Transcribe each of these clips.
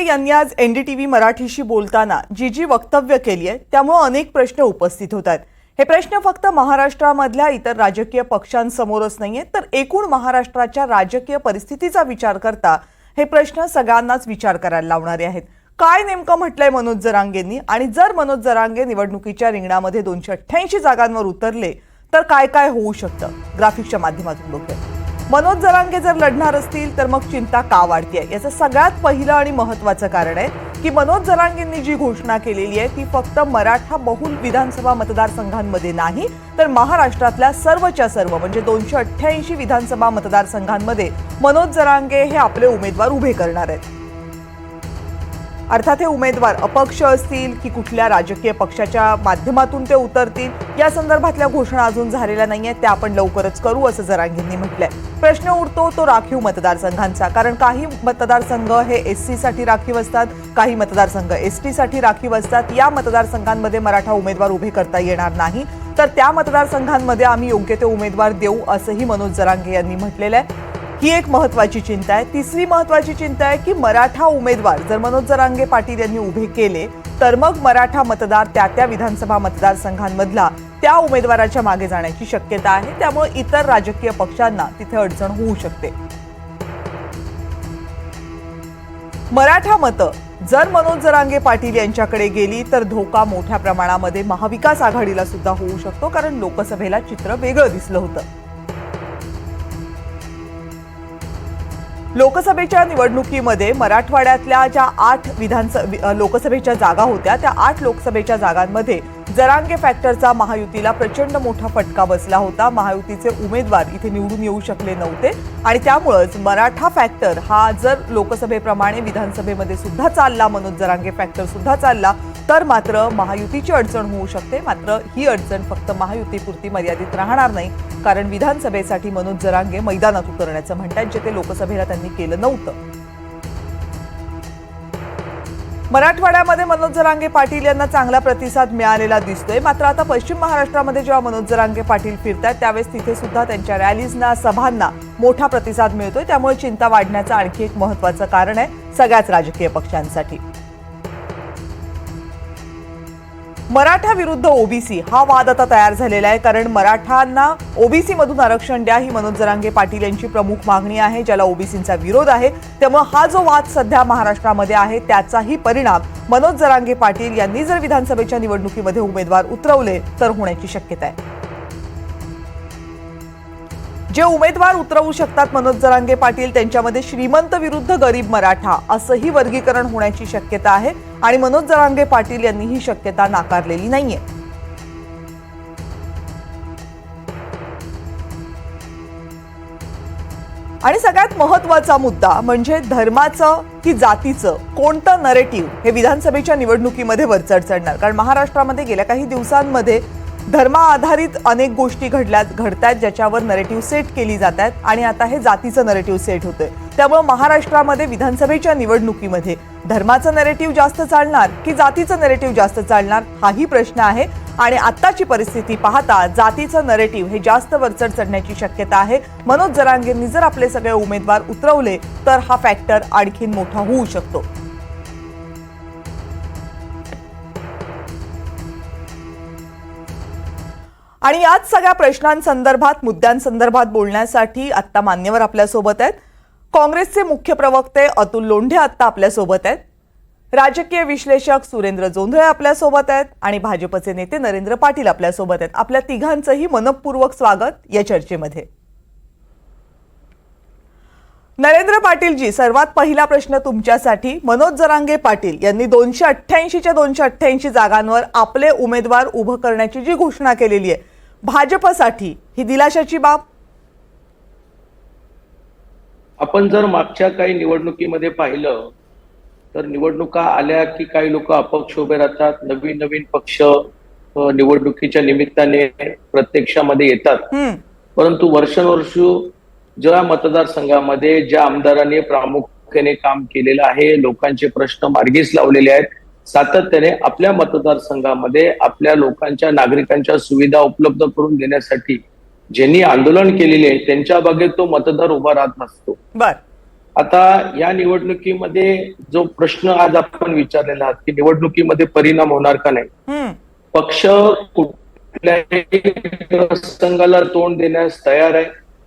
यांनी आज एनडीटीव्ही मराठीशी बोलताना जी वक्तव्य केली आहे त्यामुळे अनेक प्रश्न उपस्थित होत आहेत। हे प्रश्न फक्त महाराष्ट्रामधल्या इतर राजकीय पक्षांसमोरच नाहीये, तर एकूण महाराष्ट्राच्या राजकीय परिस्थितीचा विचार करता हे प्रश्न सगळ्यांनाच विचार करायला लावणारे आहेत। काय नेमकं म्हटलंय मनोज जरांगेंनी, आणि जर मनोज जरांगे निवडणुकीच्या रिंगणामध्ये 288 जागांवर उतरले तर काय काय होऊ शकतं, ग्राफिक्सच्या माध्यमातून बघूया। मनोज जरांगे जर लढणार असतील तर मग चिंता का वाढतेय, याचं सगळ्यात पहिलं आणि महत्त्वाचं कारण आहे की मनोज जरांगेंनी जी घोषणा केलेली आहे ती फक्त मराठा बहुल विधानसभा मतदारसंघांमध्ये नाही, तर महाराष्ट्रातल्या सर्वच्या सर्व म्हणजे 288 विधानसभा मतदारसंघांमध्ये मनोज जरांगे हे आपले उमेदवार उभे करणार आहेत। अर्थात हे उमेदवार अपक्ष असतील की कुठल्या राजकीय पक्षाच्या माध्यमातून ते उतरतील या संदर्भातल्या घोषणा अजून झालेल्या नाहीये, त्या आपण लवकरच करू असं जरांगेंनी म्हटलंय। प्रश्न उरतो तो राखीव मतदारसंघांचा, कारण काही मतदारसंघ हे एससी साठी राखीव असतात, काही मतदारसंघ एसटी साठी राखीव असतात। या मतदारसंघांमध्ये मराठा उमेदवार उभे करता येणार नाही, तर त्या मतदारसंघांमध्ये आम्ही योग्य ते उमेदवार देऊ असंही मनोज जरांगे यांनी म्हटलेलं आहे। ही एक महत्त्वाची चिंता आहे। तिसरी महत्त्वाची चिंता आहे की मराठा उमेदवार जर मनोज जरांगे पाटील यांनी उभे केले तर मग मराठा मतदार त्या विधानसभा मतदारसंघांमधला त्या उमेदवाराच्या मागे जाण्याची शक्यता आहे, त्यामुळे इतर राजकीय पक्षांना तिथे अडचण होऊ शकते। मराठा मतं जर मनोज जरांगे पाटील यांच्याकडे गेली तर धोका मोठ्या प्रमाणामध्ये महाविकास आघाडीला सुद्धा होऊ शकतो, कारण लोकसभेला चित्र वेगळं दिसलं होतं। लोकसभेच्या निवडणुकीमध्ये मराठवाड्यातल्या ज्या 8 लोकसभेच्या जागा होत्या त्या 8 लोकसभेच्या जागांमध्ये जरांगे फॅक्टरचा महायुतीला प्रचंड मोठा फटका बसला होता। महायुतीचे उमेदवार इथे निवडून येऊ शकले नव्हते आणि त्यामुळेच मराठा फॅक्टर हा जर लोकसभेप्रमाणे विधानसभेमध्ये सुद्धा चालला, मनोज जरांगे फॅक्टर सुद्धा चालला, तर मात्र महायुतीची अडचण होऊ शकते। मात्र ही अडचण फक्त महायुतीपुरती मर्यादित राहणार नाही, कारण विधानसभेसाठी मनोज जरांगे मैदानात उतरण्याचं म्हणतात, जे ते लोकसभेला त्यांनी केलं नव्हतं। मराठवाड्यामध्ये मनोज जरांगे पाटील यांना चांगला प्रतिसाद मिळालेला दिसतोय, मात्र आता पश्चिम महाराष्ट्रामध्ये जेव्हा मनोज जरांगे पाटील फिरतात त्यावेळेस तिथे सुद्धा त्यांच्या रॅलीजना, सभांना मोठा प्रतिसाद मिळतोय, त्यामुळे चिंता वाढण्याचं आणखी एक महत्त्वाचं कारण आहे सगळ्याच राजकीय पक्षांसाठी। मराठा विरुद्ध ओबीसी हा वाद आता तयार झालेला आहे, कारण मराठांना ओबीसी मधून आरक्षण द्या ही मनोज जरांगे पाटील यांची प्रमुख मागणी आहे, ज्याला ओबीसींचा विरोध आहे। त्यामुळे हा जो वाद सध्या महाराष्ट्रामध्ये आहे त्याचाही परिणाम मनोज जरांगे पाटील यांनी जर विधानसभेच्या निवडणुकीमध्ये उमेदवार उतरवले तर होण्याची शक्यता आहे। जे उमेदवार उतरवू शकतात मनोज जरांगे पाटील त्यांच्यामध्ये श्रीमंत विरुद्ध गरीब मराठा असंही वर्गीकरण होण्याची शक्यता आहे, आणि मनोज जरांगे पाटील यांनी ही शक्यता नाकारलेली नाहीये। आणि सगळ्यात महत्त्वाचा मुद्दा म्हणजे धर्माचं की जातीचं कोणतं नरेटिव्ह हे विधानसभेच्या निवडणुकीमध्ये वरचढ चढणार, कारण महाराष्ट्रामध्ये गेल्या काही दिवसांमध्ये धर्मा आधारित अनेक गोष्टी घडतायत ज्याच्यावर नरेटिव्ह सेट केली जात आहेत, आणि आता हे जातीचं नरेटिव्ह सेट होतंय। त्यामुळे महाराष्ट्रामध्ये विधानसभेच्या निवडणुकीमध्ये धर्माचं नरेटिव्ह जास्त चालणार की जातीचं नरेटिव्ह जास्त चालणार हाही प्रश्न आहे, आणि आत्ताची परिस्थिती पाहता जातीचं नरेटिव्ह हे जास्त वरचढ चढण्याची शक्यता आहे। मनोज जरांगेंनी जर आपले सगळे उमेदवार उतरवले तर हा फॅक्टर आणखीन मोठा होऊ शकतो। आणि याच सगळ्या प्रश्नांसंदर्भात, मुद्द्यांसंदर्भात बोलण्यासाठी आत्ता मान्यवर आपल्यासोबत आहेत। काँग्रेसचे मुख्य प्रवक्ते अतुल लोंढे आत्ता आपल्यासोबत आहेत, राजकीय विश्लेषक सुरेंद्र जोंधळे आपल्यासोबत आहेत, आणि भाजपचे नेते नरेंद्र पाटील आपल्यासोबत आहेत। आपल्या तिघांचंही मनपूर्वक स्वागत या चर्चेमध्ये। नरेंद्र पाटीलजी, सर्वात पहिला प्रश्न तुमच्यासाठी। मनोज जरांगे पाटील यांनी 288च्या 288 जागांवर आपले उमेदवार उभं करण्याची जी घोषणा केलेली आहे, भाजपसाठी ही दिलाशाची बाब? आपण जर मागच्या काही निवडणुकीमध्ये पाहिलं तर निवडणुका आल्या की काही लोक अपक्ष उभे राहतात, नवीन नवीन पक्ष निवडणुकीच्या निमित्ताने प्रत्यक्षामध्ये येतात, परंतु वर्षानुवर्ष ज्या मतदारसंघामध्ये ज्या आमदारांनी प्रामुख्याने काम केलेलं आहे, लोकांचे प्रश्न मार्गीस लावलेले आहेत, सातत्याने आपल्या मतदारसंघामध्ये आपल्या लोकांच्या, नागरिकांच्या सुविधा उपलब्ध करून देण्यासाठी ज्यांनी आंदोलन केलेले आहे त्यांच्या बागेत तो मतदार उभा राहत नसतो। आता या निवडणुकीमध्ये जो प्रश्न आज आपण विचारलेला आहात की निवडणुकीमध्ये परिणाम होणार का नाही, हम्म. पक्ष कुठल्याही प्रसंगाला तोंड देण्यास तयार आहे.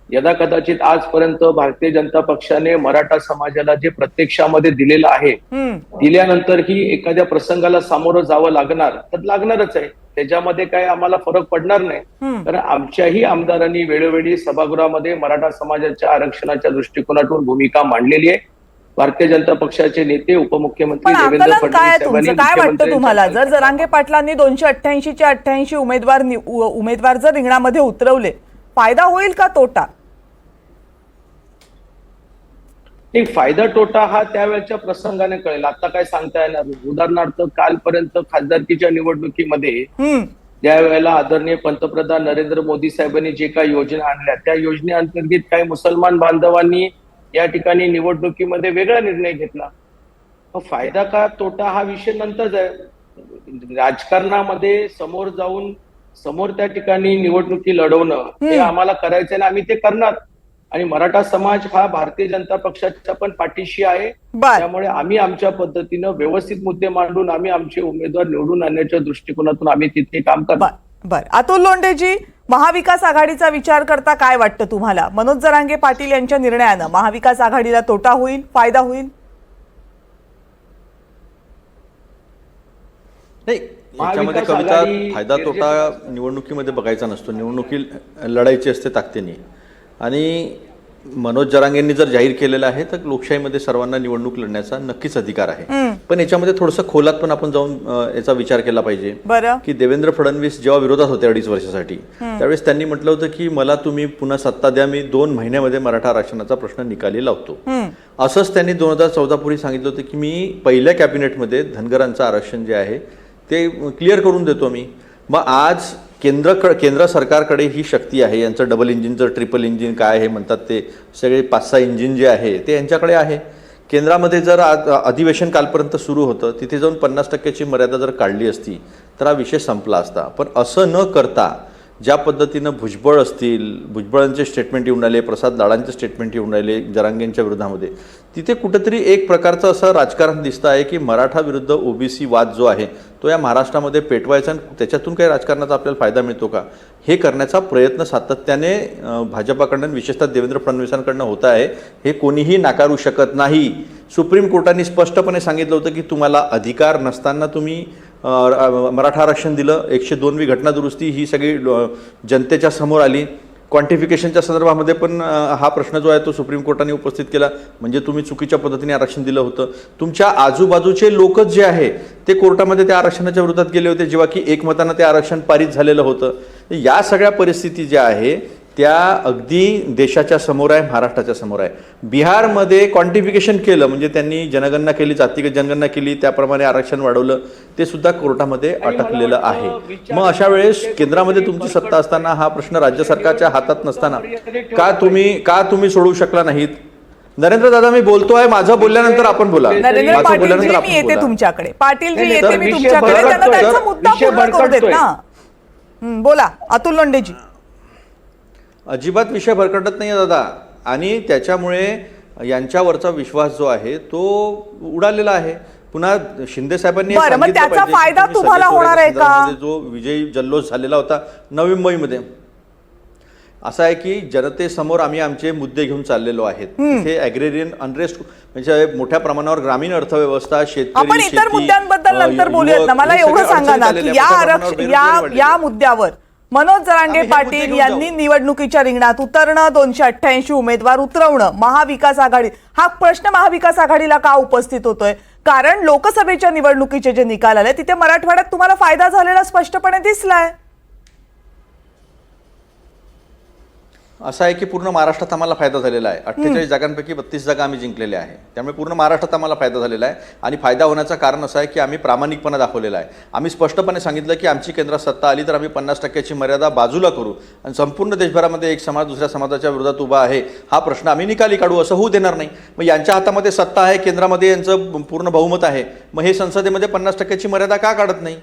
यदा कदाचित आजपर्यंत भारतीय जनता पक्षाने मराठा समाजाला जे प्रत्यक्षामध्ये दिलेलं आहे, हम्म. दिल्यानंतरही एखाद्या प्रसंगाला सामोरं जावं लागणार तर लागणारच आहे. त्याच्यामध्ये काय आम्हाला फरक पडणार नाही. हम्म. कारण आमच्याही आमदारांनी वेळोवेळी सभागृहामध्ये मराठा समाजाच्या आरक्षणाच्या दृष्टिकोनातून भूमिका मांडलेली आहे. भारतीय जनता पक्षाचे नेते उपमुख्यमंत्री पण देवेंद्र आकलन काय आहे तुमचं? साहेबांनी काय वाटतं मुख्यमंत्र्यांच्या तुम्हाला? जर जरांगे पाटलांनी 288चे 88 उमेदवार जर रिंगणामध्ये उतरवले, फायदा होईल का तोटा? नाही, फायदा तोटा हा त्यावेळेच्या प्रसंगाने कळेल. आता काय सांगता येणार नाही. उदाहरणार्थ कालपर्यंत खासदारकीच्या निवडणुकीमध्ये हम्म. ज्या वेळेला आदरणीय पंतप्रधान नरेंद्र मोदी साहेबांनी जे काही योजना आणल्या, त्या योजनेअंतर्गत काही मुसलमान बांधवांनी या ठिकाणी निवडणुकीमध्ये वेगळा निर्णय घेतला. मग फायदा का तोटा हा विषय नंतरच आहे. राजकारणामध्ये समोर त्या ठिकाणी निवडणुकी लढवणं हे आम्हाला करायचं आणि आम्ही ते करणार. आणि मराठा समाज हा भारतीय जनता पक्षाच्या पण पाठीशी आहे. बर त्यामुळे आम्ही आमच्या पद्धतीनं व्यवस्थित मुद्दे मांडून आम्ही आमचे उमेदवार निवडून आणण्याच्या दृष्टिकोनातून आम्ही तिथे काम करतो. बर अतुल लोंढेजी, महाविकास आघाडीचा विचार करता काय वाटतं तुम्हाला? मनोज जरांगे पाटील यांच्या निर्णयानं महाविकास आघाडीला तोटा होईल, फायदा होईल? नाही, याच्यामध्ये कविता फायदा तोटा निवडणुकीमध्ये बघायचा नसतो. निवडणुकी लढायची असते ताकदीने. आणि मनोज जरांगेंनी जर जाहीर केलेलं आहे तर लोकशाहीमध्ये सर्वांना निवडणूक लढण्याचा नक्कीच अधिकार आहे. पण याच्यामध्ये थोडंसं खोलात पण आपण जाऊन याचा विचार केला पाहिजे. बरं. की देवेंद्र फडणवीस जेव्हा विरोधात होते 2.5 वर्षासाठी, त्यावेळेस त्यांनी म्हटलं होतं की मला तुम्ही पुन्हा सत्ता द्या, मी 2 महिन्यामध्ये मराठा आरक्षणाचा प्रश्न निकाली लावतो. असंच त्यांनी 2014 पूर्वी सांगितलं होतं की मी पहिल्या कॅबिनेटमध्ये धनगरांचं आरक्षण जे आहे ते क्लिअर करून देतो मी. मग आज केंद्र सरकारकडे ही शक्ती आहे. यांचं डबल इंजिनचं ट्रिपल इंजिन काय हे म्हणतात ते सगळे 5-6 इंजिन जे आहे ते यांच्याकडे आहे. केंद्रामध्ये जर अधिवेशन कालपर्यंत सुरू होतं, तिथे जाऊन 50% मर्यादा जर काढली असती तर हा विषय संपला असता. पण असं न करता ज्या पद्धतीनं भुजबळ असतील, भुजबळांचे स्टेटमेंट येऊन राहिले, प्रसाद लाडांचे स्टेटमेंट येऊन राहिले जरांगेंच्या विरोधामध्ये, तिथे कुठेतरी एक प्रकारचं असं राजकारण दिसतं आहे की मराठा विरुद्ध ओबीसी वाद जो आहे तो या महाराष्ट्रामध्ये पेटवायचा आणि त्याच्यातून काही राजकारणाचा आपल्याला फायदा मिळतो का, हे करण्याचा प्रयत्न सातत्याने भाजपाकडनं, विशेषतः देवेंद्र फडणवीसांकडनं होत आहे. हे कोणीही नाकारू शकत नाही. सुप्रीम कोर्टाने स्पष्टपणे सांगितलं होतं की तुम्हाला अधिकार नसताना तुम्ही मराठा आरक्षण दिलं. 102वी घटना दुरुस्ती ही सगळी जनतेच्या समोर आली. क्वांटिफिकेशनच्या संदर्भामध्ये पण हा प्रश्न जो आहे तो सुप्रीम कोर्टाने उपस्थित केला. म्हणजे तुम्ही चुकीच्या पद्धतीने आरक्षण दिलं होतं. तुमच्या आजूबाजूचे लोकच जे आहे ते कोर्टामध्ये त्या आरक्षणाच्या विरोधात गेले होते, जेव्हा की एकमतानं ते आरक्षण पारित झालेलं होतं. या सगळ्या परिस्थिती ज्या आहे त्या अगदी देशाच्या समोर आहे, महाराष्ट्राच्या समोर आहे. बिहारमध्ये क्वांटिफिकेशन केलं, म्हणजे त्यांनी जनगणना केली, जातीगत जनगणना केली, त्याप्रमाणे आरक्षण वाढवलं, ते सुद्धा कोर्टामध्ये अटकलेलं आहे. मग अशा वेळेस केंद्रामध्ये तुमची सत्ता असताना, हा प्रश्न राज्य सरकारच्या हातात नसताना का तुम्ही सोडवू शकला नाहीत? नरेंद्र दादा, मी बोलतोय, माझं बोलल्यानंतर आपण बोला. नरेंद्र पाटील जी, मी येते तुमच्याकडे. पाटील जी, येते मी तुमच्याकडे. त्यांना त्यांचा मुद्दा पूर्ण करू देत ना. बोला अतुल लोंढेजी. अजिबात विषय भरकटत नाही दादा. आणि त्याच्यामुळे यांच्यावरचा विश्वास जो आहे तो उडालेला आहे. पुन्हा शिंदे साहेबांनी त्याचा फायदा तुम्हाला होणार आहे का? जो विजयी जल्लोष झालेला होता नवी मुंबईमध्ये, असं आहे की जनतेसमोर आम्ही आमचे मुद्दे घेऊन चाललेलो आहेत. तिथे ॲग्रेरियन अनरेस्ट, म्हणजे मोठ्या प्रमाणावर ग्रामीण अर्थव्यवस्था, शेतकरी, आपण इतर मुद्द्यांबद्दल नंतर बोलूयात ना. मला एवढं सांगा ना की या मुद्द्यावर मनोज जरांगे पाटील यांनी निवडणुकीच्या रिंगणात उतरणं, 288 उमेदवार उतरवणं, महाविकास आघाडी, हा प्रश्न महाविकास आघाडीला का उपस्थित होतोय? कारण लोकसभेच्या निवडणुकीचे जे निकाल आले तिथे मराठवाड्यात तुम्हाला फायदा झालेला स्पष्टपणे दिसलाय. असं आहे की पूर्ण महाराष्ट्रात आम्हाला फायदा झालेला आहे. 48 जागांपैकी 32 जागा आम्ही जिंकलेल्या आहे. त्यामुळे पूर्ण महाराष्ट्रात आम्हाला फायदा झालेला आहे. आणि फायदा होण्याचं कारण असं आहे की आम्ही प्रामाणिकपणा दाखवलेला आहे. आम्ही स्पष्टपणे सांगितलं की आमची केंद्रात सत्ता आली तर आम्ही 50%ची मर्यादा बाजूला करू आणि संपूर्ण देशभरामध्ये एक समाज दुसऱ्या समाजाच्या विरोधात उभा आहे हा प्रश्न आम्ही निकाली काढू. असं होऊ देणार नाही. मग यांच्या हातामध्ये सत्ता आहे, केंद्रामध्ये यांचं पूर्ण बहुमत आहे, मग हे संसदेमध्ये 50%ची मर्यादा का काढत नाही?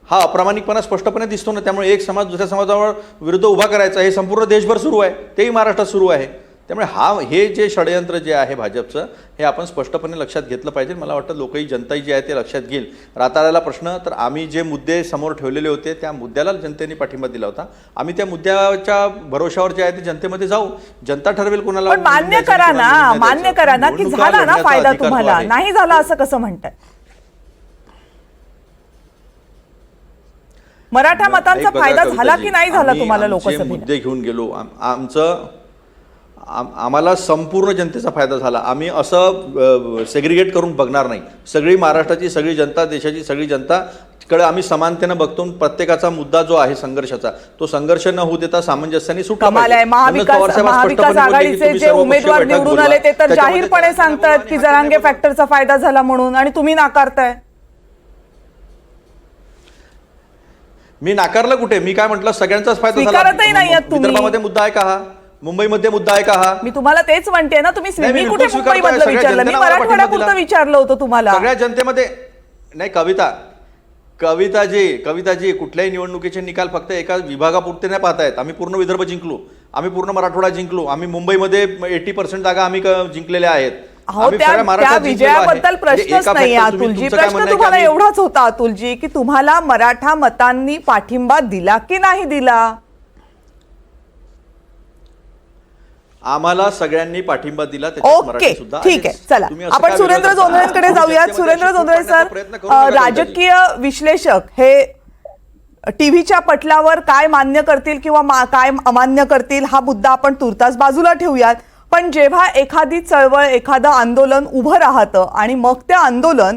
हा अप्रामाणिकपणा स्पष्टपणे दिसतो ना. त्यामुळे एक समाज दुसऱ्या समाजावर विरुद्ध उभा करायचा हे संपूर्ण देशभर सुरू आहे, तेही महाराष्ट्रात सुरू आहे. त्यामुळे हे जे षडयंत्र जे आहे भाजपचं हे आपण स्पष्टपणे लक्षात घेतलं पाहिजे. मला वाटतं लोकही जनताही जी आहे ते लक्षात घेईल. राताळ्याला प्रश्न तर आम्ही जे मुद्दे समोर ठेवलेले होते त्या मुद्द्याला जनतेने पाठिंबा दिला होता. आम्ही त्या मुद्द्याच्या भरोशावर जे आहे ते जनतेमध्ये जाऊ. जनता ठरवेल कोणाला पण मान्य करा ना की झाला ना फायदा तुम्हाला, नाही झाला असं कसं म्हणताय? मराठा मतांचा फायदा झाला की नाही झाला तुम्हाला लोकसभेत? मुद्दे घेऊन गेलो. आम्हाला संपूर्ण जनतेचा फायदा झाला. आम्ही असं सेग्रिगेट करून बघणार नाही. सगळी महाराष्ट्राची सगळी जनता, देशाची सगळी जनता कडे आम्ही समानतेनं बघतो. प्रत्येकाचा मुद्दा जो आहे संघर्षाचा, तो संघर्ष न होऊ देता सामंजस्याने सुटला पाहिजे. महाविकास आघाडीचे जे उमेदवार निवडून आले ते तर जाहीरपणे सांगतात की जरांगे फॅक्टरचा फायदा झाला म्हणून, आणि तुम्ही नाकारताय. मी नाकारलं कुठे? मी काय म्हटलं, सगळ्यांचाच फायदा स्वीकारतही नाही आहात तुम्ही. विदर्भामध्ये मुद्दा आहे का हा? मुंबईमध्ये मुद्दा आहे का हा? मी तुम्हाला तेच म्हणते ना. तुम्ही नाही, मी मी कुठे बिलकुल मुंबईमधलं स्वीकारतोय. विचारलं, मी सगळ्या जनतेला मराठवाड्यापुरतं पाठिंबा विचारलं होतं तुम्हाला. सगळ्या जनतेमध्ये नाही. कविताजी कुठल्याही निवडणुकीचे निकाल फक्त एका विभागापुरते नाही पाहतायत. आम्ही पूर्ण विदर्भ जिंकलो, आम्ही पूर्ण मराठवाडा जिंकलो, आम्ही मुंबईमध्ये 80% जागा आम्ही जिंकलेल्या आहेत. त्या विजयाबद्दल प्रश्नच नाही अतुलजी. प्रश्न तुम्हाला एवढाच होता अतुलजी की तुम्हाला मराठा मतांनी पाठिंबा दिला की नाही दिला? आम्हाला सगळ्यांनी पाठिंबा दिला. ओके, ठीक आहे. चला आपण सुरेंद्र जोंधळेंकडे जाऊयात. सुरेंद्र जोंधळे सर, राजकीय विश्लेषक हे टीव्हीच्या पटलावर काय मान्य करतील किंवा काय अमान्य करतील हा मुद्दा आपण तुर्तास बाजूला ठेवूयात. पण जेव्हा एखादी चळवळ, एखादं आंदोलन उभं राहतं आणि मग ते आंदोलन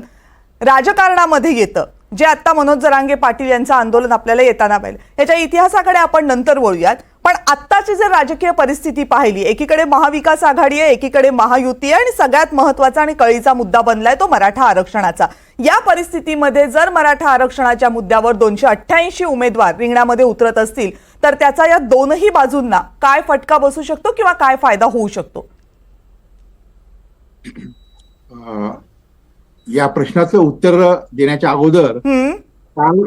राजकारणामध्ये येतं, जे आता मनोज जरांगे पाटील यांचं आंदोलन आपल्याला येताना पाहिलं, याच्या इतिहासाकडे आपण नंतर वळूयात. पण आत्ताची जर राजकीय परिस्थिती पाहिली, एकीकडे महाविकास आघाडी आहे, एकीकडे महायुती आहे, आणि सगळ्यात महत्त्वाचा आणि कळीचा मुद्दा बनलाय तो मराठा आरक्षणाचा. या परिस्थितीमध्ये जर मराठा आरक्षणाच्या मुद्द्यावर 288 उमेदवार रिंगणामध्ये उतरत असतील तर त्याचा या दोनही बाजूंना काय फटका बसू शकतो किंवा काय फायदा होऊ शकतो? या प्रश्नाचं उत्तर देण्याच्या अगोदर काल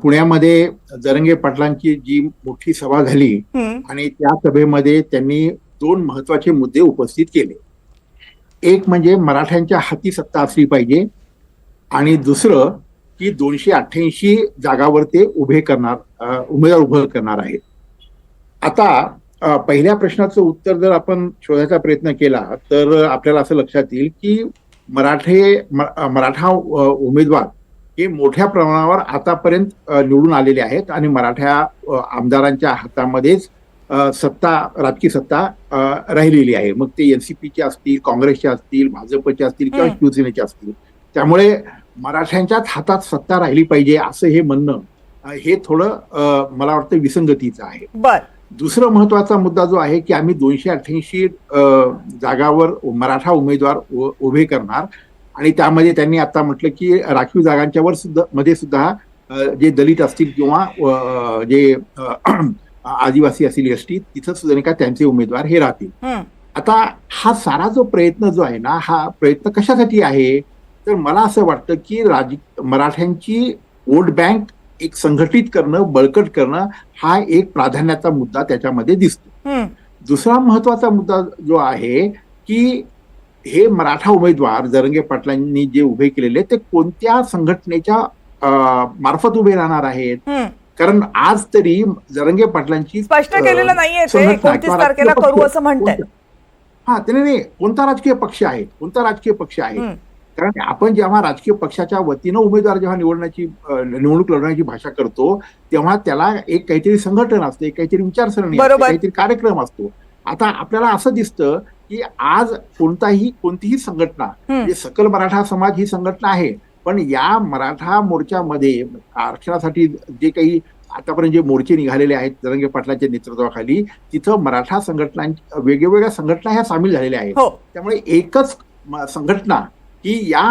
पुण्यामध्ये जरांगे पाटलांची जी मोठी सभा झाली आणि त्या सभेमध्ये त्यांनी 2 महत्वाचे मुद्दे उपस्थित केले. एक म्हणजे मराठ्यांच्या हाती सत्ता असली पाहिजे, आणि दुसरं की 288 जागावर ते उमेदवार उभं करणार आहेत. आता पहिल्या प्रश्नाचं उत्तर जर आपण शोधायचा प्रयत्न केला तर आपल्याला असं लक्षात येईल की मराठा उमेदवार हे मोठ्या प्रमाणावर आतापर्यंत निवडून आलेले आहेत आणि मराठा आमदारांच्या हातामध्येच राजकीय सत्ता राहिलेली आहे. मग ते एनसीपीचे असतील, काँग्रेसचे असतील, भाजपचे असतील किंवा शिवसेनेचे असतील. त्यामुळे मराठ्यांच्याच हातात सत्ता राहिली पाहिजे असं हे म्हणणं हे थोडं मला वाटतं विसंगतीचं आहे. दुसरा महत्वाचा मुद्दा जो आहे की आम्ही 288 जागावर मराठा उमेदवार उभे करणार, आणि त्यामध्ये त्यांनी आता म्हटलं की राखीव जागांच्या मध्ये सुद्धा जे दलित असतील किंवा जे आदिवासी असतील, एसटी, तिथं सुद्धा नाही का त्यांचे उमेदवार हे राहतील. आता हा सारा जो प्रयत्न जो आहे ना, हा प्रयत्न कशासाठी आहे तर मला असं वाटतं की मराठ्यांची वोट बँक एक संघटित करणं, बळकट करणं हा एक प्राधान्याचा मुद्दा त्याच्यामध्ये दिसतो. दुसरा महत्वाचा मुद्दा जो आहे की हे मराठा उमेदवार जरांगे पाटलांनी जे उभे केलेले ते कोणत्या संघटनेच्या मार्फत उभे राहणार आहेत? कारण आज तरी जरांगे पाटलांची स्पष्ट केलेलं नाहीये ते 29 तारखेला करू असं म्हणतात. हा, त्याने कोणता राजकीय पक्ष आहे? कारण आपण जेव्हा राजकीय पक्षाच्या वतीनं उमेदवार जेव्हा निवडणूक लढवण्याची भाषा करतो तेव्हा त्याला एक काहीतरी संघटन असते, काहीतरी विचारसरणी असते, काहीतरी कार्यक्रम असतो. आता आपल्याला असं दिसतं की आज कोणतीही संघटना, म्हणजे सकल मराठा समाज ही संघटना आहे, पण या मराठा मोर्चामध्ये आरक्षणासाठी जे काही आतापर्यंत जे मोर्चे निघालेले आहेत जरांगे पाटलांच्या नेतृत्वाखाली, तिथं मराठा वेगवेगळ्या संघटना ह्या सामील झालेल्या आहेत. त्यामुळे एकच संघटना ही या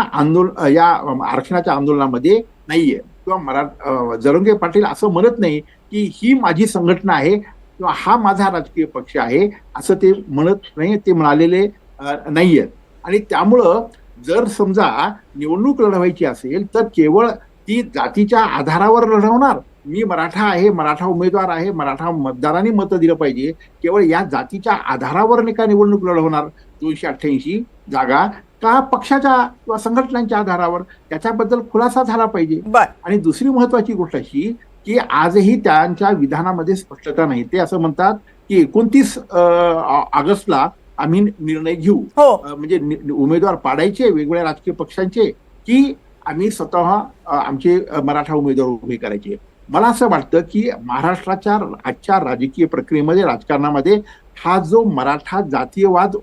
आरक्षणाच्या आंदोलनामध्ये नाहीये, किंवा जरांगे पाटील असं म्हणत नाही की ही माझी संघटना आहे किंवा हा माझा राजकीय पक्ष आहे असं ते म्हणत नाही, ते म्हणालेले नाहीयेत. आणि त्यामुळं जर समजा निवडणूक लढवायची असेल तर केवळ ती जातीच्या आधारावर लढवणार मी मराठा आहे, मराठा उमेदवार आहे, मराठा मतदारांनी मतं दिलं पाहिजे, केवळ या जातीच्या आधारावर नाही का निवडणूक लढवणार 288 जागा, का पक्षाच्या किंवा संघटनांच्या आधारावर, त्याच्याबद्दल खुलासा झाला पाहिजे. बर. आणि दुसरी महत्वाची गोष्ट अशी की आजही त्यांच्या विधानामध्ये स्पष्टता नाही. ते असं म्हणतात की 29 ऑगस्टला आम्ही निर्णय घेऊ. हो. म्हणजे उमेदवार पाडायचे वेगवेगळ्या राजकीय पक्षांचे, की आम्ही स्वतः आमचे मराठा उमेदवार उभे करायचे. मला असं वाटतं की महाराष्ट्राच्या आजच्या राजकीय प्रक्रियेमध्ये, राजकारणामध्ये हा जो मराठा जातीयवाद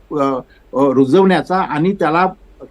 रुजवण्याचा आणि त्याला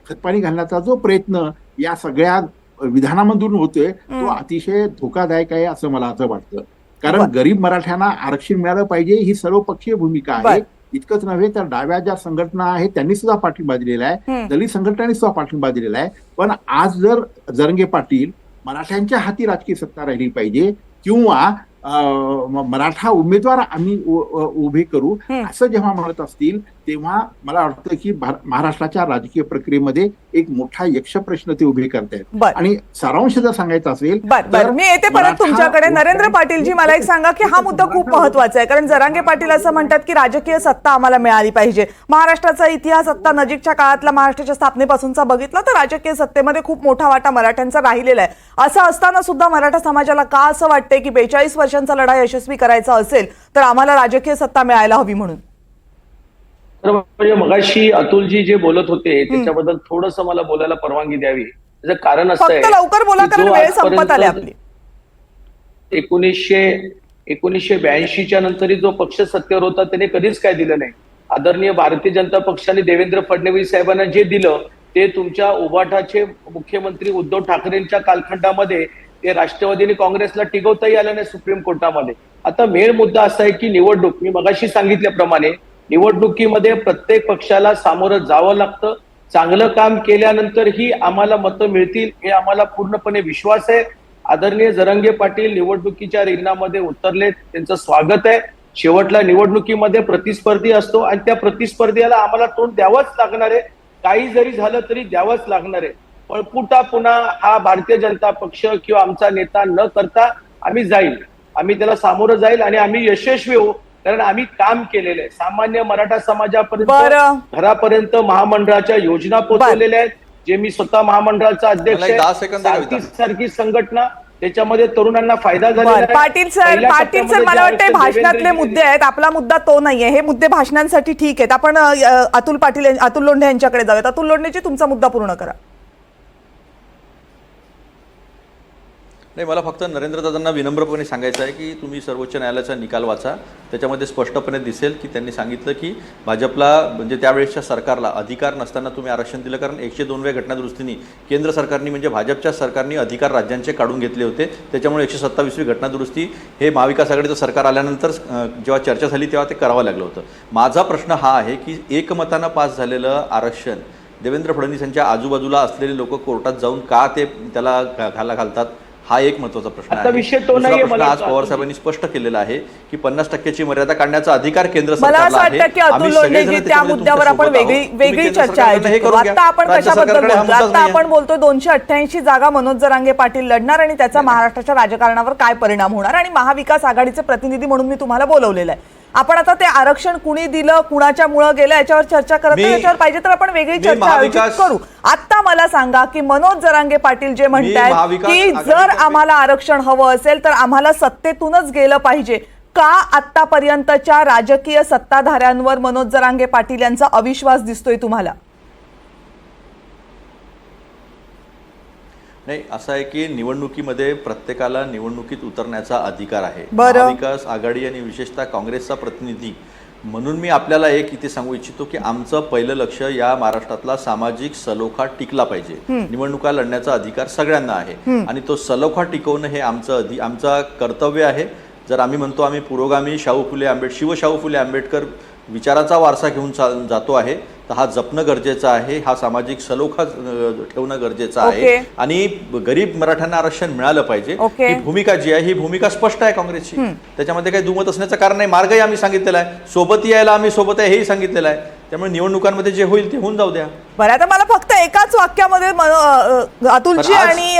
खतपाणी घालण्याचा जो प्रयत्न या सगळ्या विधानामधून होतोय तो अतिशय धोकादायक आहे असं मला असं वाटतं. कारण गरीब मराठ्यांना आरक्षण मिळालं पाहिजे ही सर्वपक्षीय भूमिका आहे. इतकंच नव्हे तर डाव्या ज्या संघटना आहेत त्यांनी सुद्धा पाठिंबा दिलेला आहे, दलित संघटनांनी सुद्धा पाठिंबा दिलेला आहे. पण आज जर जरंगे पाटील मराठ्यांच्या हाती राजकीय सत्ता राहिली पाहिजे किंवा मराठा उमेदवार आम्ही उभे करू असं जेव्हा म्हणत असतील तेव्हा मला वाटतं की महाराष्ट्राच्या राजकीय प्रक्रियेमध्ये एक मोठा यक्ष प्रश्न ते उभे करतायत. आणि सारांश जर सांगायचा असेल तर मी येते परत तुमच्याकडे. नरेंद्र पाटीलजी, मला एक सांगा की हा मुद्दा खूप महत्वाचा आहे, कारण जरांगे पाटील असं म्हणतात की राजकीय सत्ता आम्हाला मिळाली पाहिजे. महाराष्ट्राचा इतिहास आता नजीकच्या काळातला महाराष्ट्राच्या स्थापनेपासूनचा बघितला तर राजकीय सत्तेमध्ये खूप मोठा वाटा मराठ्यांचा राहिलेला आहे. असं असताना सुद्धा मराठा समाजाला का असं वाटतंय की 42 वर्षांचा लढा यशस्वी करायचा असेल तर आम्हाला राजकीय सत्ता मिळायला हवी म्हणून? म्हणजे मगाशी अतुलजी जे बोलत होते त्याच्याबद्दल थोडस मला बोलायला परवानगी द्यावी. त्याचं कारण असं आहे, लवकर बोला कारण वेळ संपत आली आपली. 1982च्या नंतर जो पक्ष सत्तेवर होता त्याने कधीच काय दिलं नाही. आदरणीय भारतीय जनता पक्षाने देवेंद्र फडणवीस साहेबांना जे दिलं ते तुमच्या उभाटाचे मुख्यमंत्री उद्धव ठाकरेंच्या कालखंडामध्ये ते राष्ट्रवादीने काँग्रेसला टिकवताही आलं नाही सुप्रीम कोर्टामध्ये. आता मेन मुद्दा असा आहे की निवडणूक, मी मगाशी सांगितल्याप्रमाणे निवडणुकीमध्ये प्रत्येक पक्षाला सामोरं जावं लागतं. चांगलं काम केल्यानंतरही आम्हाला मतं मिळतील हे आम्हाला पूर्णपणे विश्वास आहे. आदरणीय जरांगे पाटील निवडणुकीच्या रिंगणामध्ये उतरले, त्यांचं स्वागत आहे. शेवटला निवडणुकीमध्ये प्रतिस्पर्धी असतो आणि त्या प्रतिस्पर्धीला आम्हाला तोंड द्यावंच लागणार आहे. काही जरी झालं तरी द्यावंच लागणार आहे. पळपुटा पुन्हा हा भारतीय जनता पक्ष किंवा आमचा नेता न करता आम्ही जाईल, आम्ही त्याला सामोरं जाईल आणि आम्ही यशस्वी होऊ. कारण आम्ही काम केलेलं आहे. सामान्य मराठा समाजापर्यंत, घरापर्यंत महामंडळाच्या योजना पोहोचवलेल्या आहेत, जे मी स्वतः महामंडळाचा अध्यक्ष आहे. सारखी संघटना त्याच्यामध्ये तरुणांना फायदा झालेला आहे. पाटील सर मला वाटतं भाषणातले मुद्दे आहेत, आपला मुद्दा तो नाहीये. हे मुद्दे भाषणांसाठी ठीक आहेत. आपण अतुल लोंढे यांच्याकडे जाऊयात. अतुल लोंढेजी, तुमचा मुद्दा पूर्ण करा. नाही, मला फक्त नरेंद्रदादांना विनम्रपणे सांगायचं आहे की तुम्ही सर्वोच्च न्यायालयाचा निकाल वाचा. त्याच्यामध्ये स्पष्टपणे दिसेल की त्यांनी सांगितलं की भाजपला म्हणजे त्यावेळेसच्या सरकारला अधिकार नसताना तुम्ही आरक्षण दिलं, कारण 102व्या घटनादुरुस्तीने केंद्र सरकारने म्हणजे भाजपच्या सरकारने अधिकार राज्यांचे काढून घेतले होते. त्याच्यामुळे 127वी घटनादुरुस्ती हे महाविकास आघाडीचं सरकार आल्यानंतर जेव्हा चर्चा झाली तेव्हा ते करावं लागलं होतं. माझा प्रश्न हा आहे की एकमतानं पास झालेलं आरक्षण देवेंद्र फडणवीस यांच्या आजूबाजूला असलेले लोक कोर्टात जाऊन का ते त्याला घालतात, हा एक महत्त्वाचा प्रश्न आहे. आज पवार साहेबांनी स्पष्ट केलेला आहे की 50% मर्यादा काढण्याचा अधिकार केंद्र सरकारला आहे. अतुल लोंढेजी, त्या मुद्द्यावर आपण वेगळी चर्चा आहे. आता आपण कशाबद्दल बोलतो? आता आपण बोलतो 288 जागा मनोज जरांगे पाटील लढणार आणि त्याचा महाराष्ट्राच्या राजकारणावर काय परिणाम होणार, आणि महाविकास आघाडीचे प्रतिनिधी म्हणून मी तुम्हाला बोलवलेलं आहे. आपण आता ते आरक्षण कुणी दिलं, कुणाच्या मुळे गेलं याच्यावर चर्चा करत नाही. याच्यावर पाहिजे तर आपण वेगळी चर्चा आयोजित करू. आता मला सांगा की मनोज जरांगे पाटील जे म्हणतात की जर आम्हाला आरक्षण हवं असेल तर आम्हाला सत्तेतूनच गेलं पाहिजे, का आतापर्यंतच्या राजकीय सत्ताधाऱ्यांवर मनोज जरांगे पाटील यांचा अविश्वास दिसतोय तुम्हाला? नाही, असं आहे की निवडणुकीमध्ये प्रत्येकाला निवडणुकीत उतरण्याचा अधिकार आहे. महाविकास आघाडी आणि विशेषतः काँग्रेसचा प्रतिनिधी म्हणून मी आपल्याला एक इथे सांगू इच्छितो की आमचं पहिलं लक्ष या महाराष्ट्रातला सामाजिक सलोखा टिकला पाहिजे. निवडणुका लढण्याचा अधिकार सगळ्यांना आहे आणि तो सलोखा टिकवणं हे आमचं कर्तव्य आहे. जर आम्ही म्हणतो आम्ही पुरोगामी शिवशाहू फुले आंबेडकर विचाराचा वारसा घेऊन जातो आहे तर हा जपणं गरजेचं आहे, हा सामाजिक सलोखा ठेवणं गरजेचं आहे आणि गरीब मराठ्यांना आरक्षण मिळालं पाहिजे. ही भूमिका जी आहे ही भूमिका स्पष्ट आहे काँग्रेसची, त्याच्यामध्ये काही दुमत असण्याचं कारण नाही. मार्गही आम्ही सांगितलेला आहे, सोबत यायला आम्ही सोबत आहे हेही सांगितलेलं आहे. त्यामुळे निवडणुकांमध्ये जे होईल ते होऊन जाऊ द्या. बरं, आता मला फक्त एकाच वाक्यामध्ये अतुलजी आणि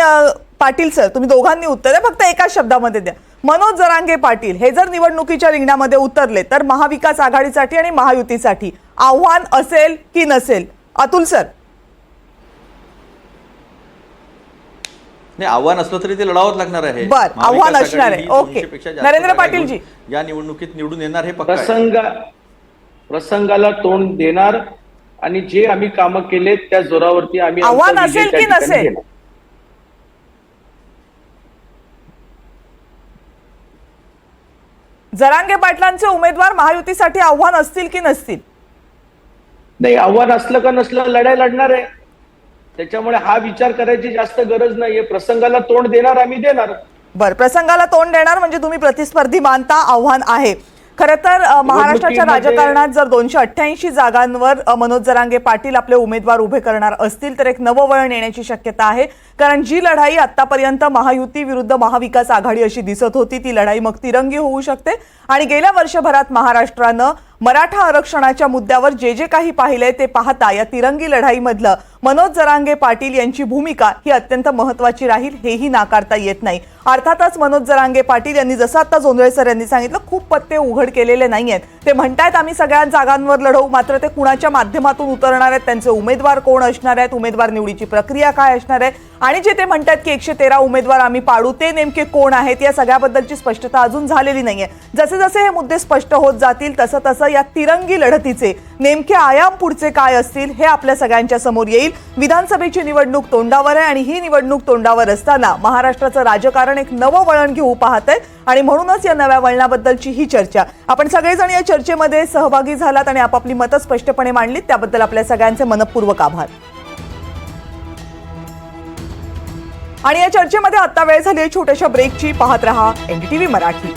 पाटील सर तुम्ही दोघांनी उत्तर द्या, फक्त एकाच शब्दामध्ये द्या. मनोज जरांगे पाटील हे जर निवडणुकीच्या रिंगणामध्ये उतरले तर महाविकास आघाडीसाठी आणि महायुतीसाठी आव्हान असेल की नसेल? अतुल सर. नाही, आव्हान असलं तरी ते लढावंच लागणार आहे. बर, आव्हान असणार आहे. ओके. नरेंद्र पाटील जी, या निवडणुकीत निवडून येणार हे पक्का आहे. प्रसंगाला तोंड देणार आणि जे आम्ही कामं केले त्या जोरावरती आम्ही आव्हान आमचा विजय असेल त्या की ठिकाणी नसेल? घेणार. जरांगे पाटलांचे उमेदवार महायुतीसाठी आव्हान असतील की नसतील? नाही, आव्हान असलं का नसलं लढाई लढणार आहे. त्याच्यामुळे हा विचार करायची जास्त गरज नाहीये. प्रसंगाला तोंड देणार आम्ही देणार. बर, प्रसंगाला तोंड देणार म्हणजे तुम्ही प्रतिस्पर्धी मानता, आव्हान आहे. खरं तर महाराष्ट्राच्या राजकारणात जर 288 जागांवर मनोज जरांगे पाटील आपले उमेदवार उभे करणार असतील तर एक नवं वळण येण्याची शक्यता आहे. कारण जी लढाई आतापर्यंत महायुती विरुद्ध महाविकास आघाडी अशी दिसत होती ती लढाई मग तिरंगी होऊ शकते. आणि गेल्या वर्षभरात महाराष्ट्रानं मराठा आरक्षणाच्या मुद्द्यावर जे जे काही पाहिलंय ते पाहता या तिरंगी लढाईमधलं मनोज जरांगे पाटील यांची भूमिका ही अत्यंत महत्त्वाची राहील, हेही नाकारता येत नाही. अर्थातच मनोज जरांगे पाटील यांनी जसं आता जोंधळे सर यांनी सांगितलं खूप पत्ते उघड केलेले नाहीयेत. ते म्हणतायत आम्ही सगळ्या जागांवर लढवू, मात्र ते कुणाच्या माध्यमातून उतरणार आहेत, त्यांचे उमेदवार कोण असणार आहेत, उमेदवार निवडीची प्रक्रिया काय असणार आहे आणि जे ते म्हणतात की 113 उमेदवार आम्ही पाडू ते नेमके कोण आहेत या सगळ्याबद्दलची स्पष्टता अजून झालेली नाहीये. जसे जसे हे मुद्दे स्पष्ट होत जातील तसं तसं या तिरंगी लढतीचे नेमके आयाम पुढचे काय असतील हे आपल्या सगळ्यांच्या समोर येईल. विधानसभेची निवडणूक तोंडावर आहे आणि ही निवडणूक तोंडावर असताना महाराष्ट्राचं राजकारण एक नवं वळण घेऊ पाहतंय आणि म्हणूनच या नव्या वळणाबद्दलची ही चर्चा. आपण सगळेजण या चर्चेमध्ये सहभागी झालात आणि आपापली मतं स्पष्टपणे मांडलीत त्याबद्दल आपल्या सगळ्यांचे मनपूर्वक आभार. आणि या चर्चेमध्ये आता वेळ झाली छोट्याशा ब्रेकची. पाहत रहा NDTV मराठी.